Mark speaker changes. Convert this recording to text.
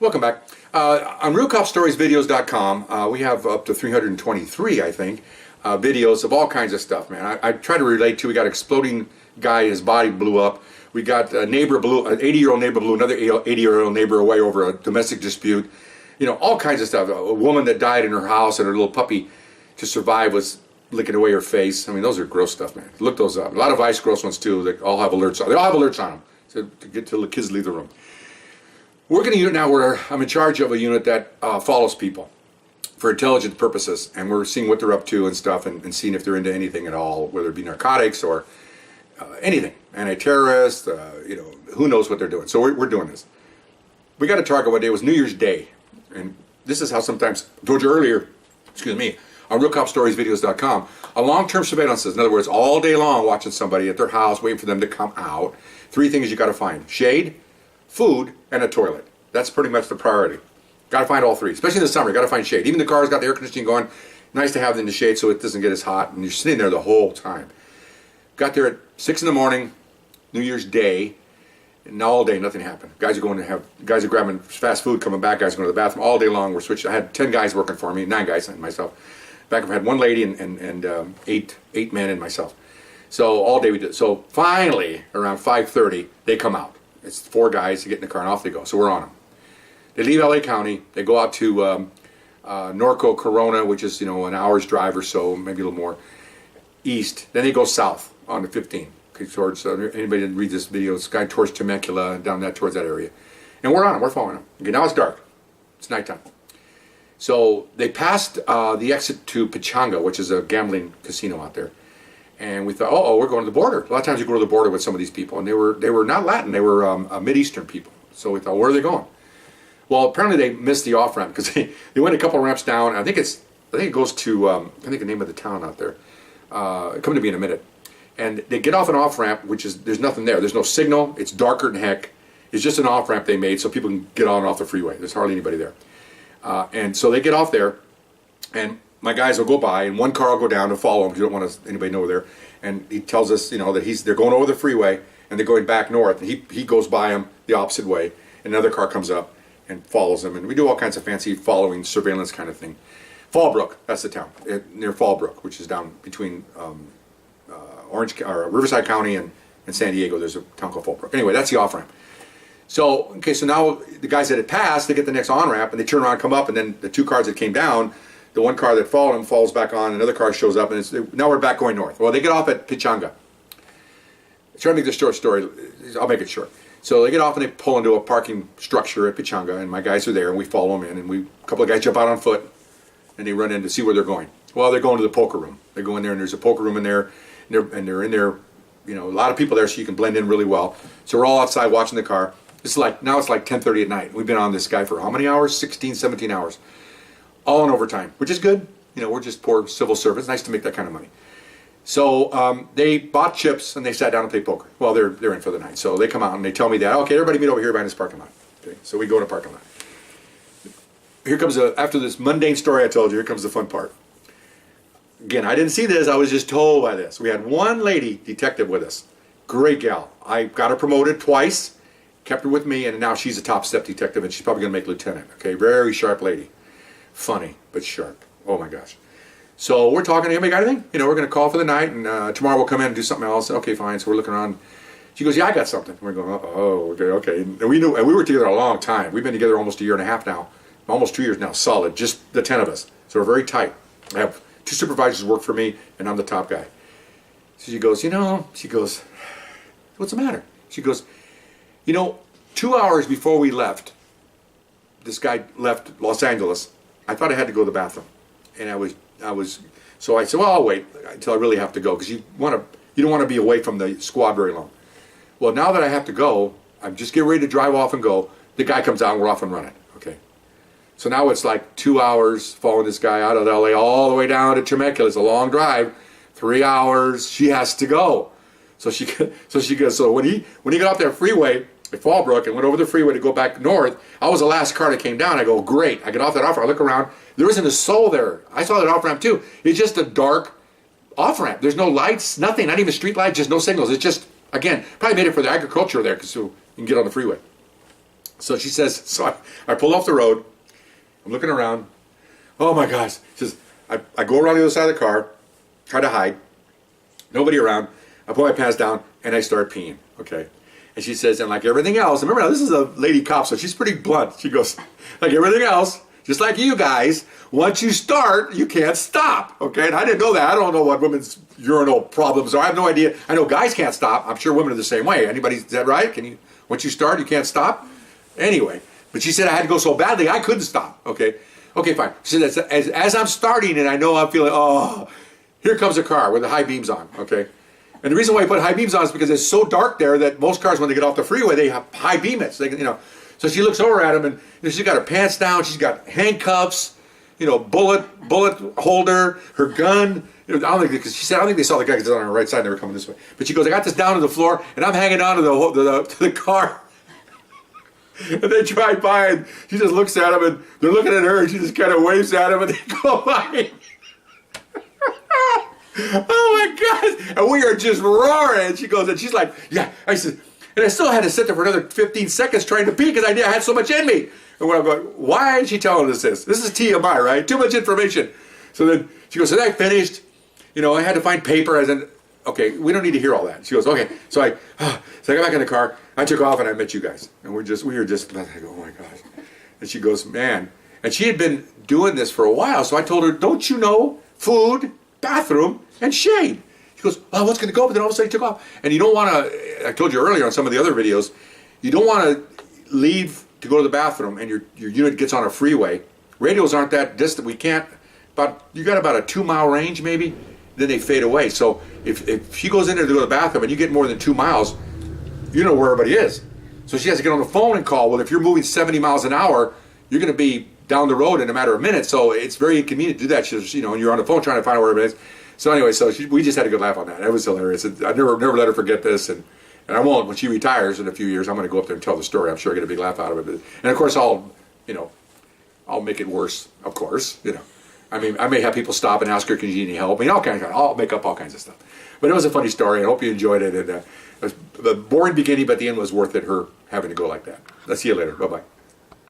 Speaker 1: Welcome back. On RealCopStoriesVideos.com, we have up to 323, I think, videos of all kinds of stuff, man. I try to relate to. We got an exploding guy, his body blew up. We got a neighbor blew, an 80-year-old neighbor blew another 80-year-old neighbor away over a domestic dispute. You know, all kinds of stuff. A woman that died in her house and her little puppy to survive was licking away her face. I mean, those are gross stuff, man. Look those up. A lot of Vice gross ones, too. They all have alerts on. They all have alerts on them to get till the kids leave the room. We're in a unit now where I'm in charge of a unit that follows people for intelligence purposes, and we're seeing what they're up to and stuff, and seeing if they're into anything at all, whether it be narcotics or anything, anti-terrorist, you know, who knows what they're doing. So we're doing this. We got a target one day. It was New Year's Day, and this is how sometimes, I told you earlier, excuse me, on RealCopStoriesVideos.com, a long-term surveillance is, in other words, all day long watching somebody at their house, waiting for them to come out. 3 things you got to find: shade, food, and a toilet. That's pretty much the priority. Got to find all 3, especially in the summer. You got to find shade. Even the car's got the air conditioning going. Nice to have it in the shade so it doesn't get as hot, and you're sitting there the whole time. Got there at 6 in the morning, New Year's Day, and all day nothing happened. Guys are grabbing fast food, coming back. Guys are going to the bathroom all day long. We're switching. I had 10 guys working for me, 9 guys and myself. Back I had 1 lady and 8 men and myself. So all day we did. So finally, around 5:30, they come out. It's 4 guys to get in the car and off they go. So we're on them. They leave LA County. They go out to Norco, Corona, which is, you know, an hour's drive or so, maybe a little more east. Then they go south on the 15 towards anybody that read this video. It's kind of towards Temecula, down that towards that area. And we're on them. We're following them. Okay, now it's dark. It's nighttime. So they passed the exit to Pechanga, which is a gambling casino out there. And we thought, oh, we're going to the border. A lot of times you go to the border with some of these people, and they were not Latin, they were Mid-Eastern people. So we thought, where are they going? Well, apparently they missed the off-ramp because they went a couple ramps down. I think it goes to, I think the name of the town out there. Coming to be in a minute. And they get off an off-ramp, which is, there's nothing there. There's no signal. It's darker than heck. It's just an off-ramp they made so people can get on and off the freeway. There's hardly anybody there. And so they get off there, and my guys will go by, and 1 car will go down to follow them. You don't want anybody to know there. And he tells us, you know, that they're going over the freeway, and they're going back north. And he goes by them the opposite way, and another car comes up and follows them. And we do all kinds of fancy following surveillance kind of thing. Fallbrook, that's the town, near Fallbrook, which is down between Riverside County and San Diego. There's a town called Fallbrook. Anyway, that's the off-ramp. So, okay, so now the guys that had passed, they get the next on-ramp, and they turn around and come up, and then the 2 cars that came down, the 1 car that followed them falls back on, another car shows up, and now we're back going north. Well, they get off at Pechanga. Trying to make this short story, I'll make it short. So they get off and they pull into a parking structure at Pechanga, and my guys are there, and we follow them in, and a couple of guys jump out on foot, and they run in to see where they're going. Well, they're going to the poker room. They go in there, and there's a poker room in there, and they're in there, you know, a lot of people there, so you can blend in really well. So we're all outside watching the car. Now it's like 10:30 at night. We've been on this guy for how many hours? 16, 17 hours. All in overtime, which is good. You know, we're just poor civil servants. Nice to make that kind of money. So they bought chips and they sat down and played poker. Well, they're in for the night. So they come out and they tell me that, okay, everybody meet over here behind this parking lot. Okay, so we go to the parking lot. Here comes after this mundane story I told you, here comes the fun part. Again, I didn't see this. I was just told by this. We had 1 lady detective with us. Great gal. I got her promoted twice, kept her with me, and now she's a top step detective, and she's probably going to make lieutenant. Okay, very sharp lady. Funny, but sharp. Oh my gosh. So we're talking, anybody got anything? You know, we're going to call for the night, and tomorrow we'll come in and do something else. Okay, fine. So we're looking around. She goes, yeah, I got something. We're going, oh, okay. And we were together a long time. We've been together almost 1.5 years now. Almost 2 years now, solid, just the 10 of us. So we're very tight. I have 2 supervisors who work for me, and I'm the top guy. So she goes, what's the matter? She goes, 2 hours before we left, this guy left Los Angeles. I thought I had to go to the bathroom, and so I said, well, I'll wait until I really have to go, because you don't want to be away from the squad very long. Well, now that I have to go, I'm just getting ready to drive off and go. The guy comes out, and we're off and running. Okay. So now it's like 2 hours following this guy out of LA all the way down to Temecula. It's a long drive, 3 hours. She has to go. So she goes. So when he got off that freeway at Fallbrook and went over the freeway to go back north, I was the last car that came down. I go, great. I get off that off ramp. I look around. There isn't a soul there. I saw that off ramp too. It's just a dark off ramp. There's no lights, nothing. Not even street lights. Just no signals. It's just, again, probably made it for the agriculture there, so you can get on the freeway. So she says, so I pull off the road. I'm looking around. Oh my gosh. She says, I go around the other side of the car, try to hide. Nobody around. I pull my pants down and I start peeing. Okay. And she says, and like everything else, remember now, this is a lady cop, so she's pretty blunt. She goes, like everything else, just like you guys, once you start, you can't stop. Okay. And I didn't know that. I don't know what women's urinal problems are. I have no idea. I know guys can't stop. I'm sure women are the same way. Anybody, is that right? Once you start, you can't stop? Anyway, but she said I had to go so badly I couldn't stop. Okay, fine. She said as I'm starting and I know I'm feeling, oh, here comes a car with the high beams on. Okay, and the reason why I put high beams on is because it's so dark there that most cars when they get off the freeway they have high beam it. So they can, So she looks over at him and she's got her pants down. She's got handcuffs, bullet holder, her gun. I don't think because she said I don't think they saw the guy because it's on her right side. They were coming this way. But she goes, I got this down to the floor and I'm hanging on to the car. And they drive by and she just looks at him and they're looking at her and she just kind of waves at him and they go by. Oh my gosh. And we are just roaring. And she goes and she's like, yeah. I said, and I still had to sit there for another 15 seconds trying to pee because I had so much in me. And when I'm going, why is she telling us this? This is TMI, right? Too much information. So then she goes, so then I finished. I had to find paper. I said, okay, we don't need to hear all that. She goes, okay. So I got back in the car. I took off and I met you guys. And we were just like, oh my gosh. And she goes, man. And she had been doing this for a while. So I told her, don't you know food, bathroom, and shade? She goes, oh, what's going to go? But then all of a sudden he took off. And you don't want to, I told you earlier on some of the other videos, you don't want to leave to go to the bathroom and your unit gets on a freeway. Radios aren't that distant. We can't, you got about a 2-mile range maybe, then they fade away. So if she goes in there to go to the bathroom and you get more than 2 miles, you know where everybody is. So she has to get on the phone and call. Well, if you're moving 70 miles an hour, you're going to be down the road in a matter of minutes. So it's very inconvenient to do that. She's, and you're on the phone trying to find out where everybody is. So anyway, we just had a good laugh on that. It was hilarious. I never let her forget this. And I won't. When she retires in a few years, I'm going to go up there and tell the story. I'm sure I get a big laugh out of it. And of course, I'll make it worse, of course. I mean, I may have people stop and ask her, can you need any help? I mean, I'll make up all kinds of stuff. But it was a funny story. I hope you enjoyed it. And it was a boring beginning, but the end was worth it, her having to go like that. I'll see you later. Bye-bye.